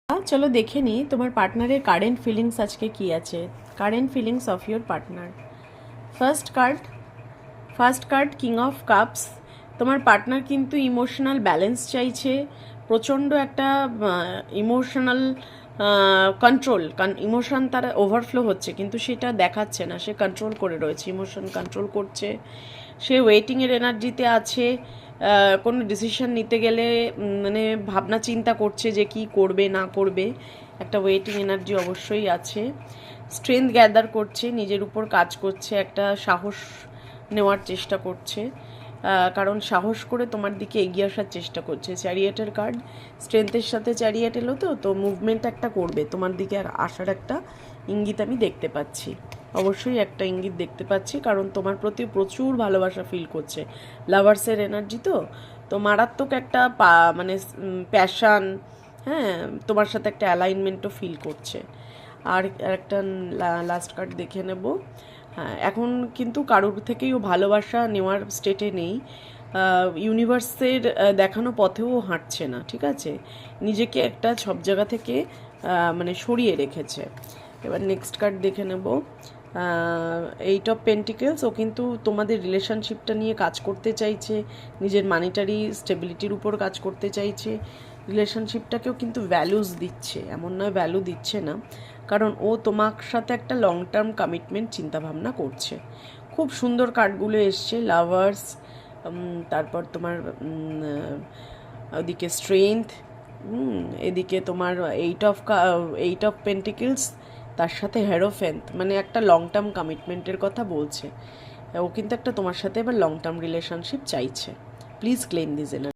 চলো দেখে নিই তোমার পার্টনারের কারেন্ট ফিলিংস আজকে কি আছে। Current feelings of your partner. First card king of cups. তোমার পার্টনার কিন্তু ইমোশনাল ব্যালেন্স চাইছে, প্রচণ্ড একটা ইমোশনাল কন্ট্রোল, ইমোশন তার ওভারফ্লো হচ্ছে কিন্তু সেটা দেখাচ্ছে না, সে কন্ট্রোল করে রয়েছে, ইমোশন কন্ট্রোল করছে, সে ওয়েটিংয়ের এনার্জিতে আছে। কোনো ডিসিশন নিতে গেলে মানে ভাবনা চিন্তা করছে যে কি করবে না করবে, একটা ওয়েটিং এনার্জি অবশ্যই আছে। স্ট্রেংথ গ্যাদার করছে, নিজের উপর কাজ করছে, একটা সাহস নেওয়ার চেষ্টা করছে, কারণ সাহস করে তোমার দিকে এগিয়ে আসার চেষ্টা করছে। চ্যারিয়েটের কার্ড, স্ট্রেংথের সাথে চ্যারিয়েট এলো, তো মুভমেন্ট একটা করবে, তোমার দিকে আর আসার একটা ইঙ্গিত আমি দেখতে পাচ্ছি, অবশ্যই একটা ইঙ্গিত দেখতে পাচ্ছি, কারণ তোমার প্রতি প্রচুর ভালোবাসা ফিল করছে। লাভার্সের এনার্জি তো মারাত্মক একটা মানে প্যাশান, হ্যাঁ, তোমার সাথে একটা অ্যালাইনমেন্টও ফিল করছে। আর একটা লাস্ট কার্ড দেখে নেব। হ্যাঁ, এখন কিন্তু কারোর থেকেই ও ভালোবাসা নেওয়ার স্টেটে নেই, ইউনিভার্সের দেখানো পথেও হাঁটছে না, ঠিক আছে, নিজেকে একটা সব জায়গা থেকে মানে সরিয়ে রেখেছে। এবার নেক্সট কার্ড দেখে নেব। 8 অফ পেন্টিকেলস। ও কিন্তু তোমাদের রিলেশনশিপটা নিয়ে কাজ করতে চাইছে, নিজের মানিটারি স্টেবিলিটির উপর কাজ করতে চাইছে, রিলেশনশিপটাকেও কিন্তু ভ্যালুস দিচ্ছে, এমন নয় ভ্যালু দিচ্ছে না, কারণ ও তোমার সাথে একটা লং টার্ম কমিটমেন্ট চিন্তাভাবনা করছে। খুব সুন্দর কার্ডগুলো এসছে, লাভার্স, তারপর তোমার ওদিকে স্ট্রেংথ, এদিকে তোমার 8 অফ পেন্টিকেলস, তার সাথে হেরোফেন্ট, মানে একটা লং টার্ম কমিটমেন্টের কথা বলছে। ও কিন্তু একটা তোমার সাথে এবার লং টার্ম রিলেশনশিপ চাইছে। Please claim this energy.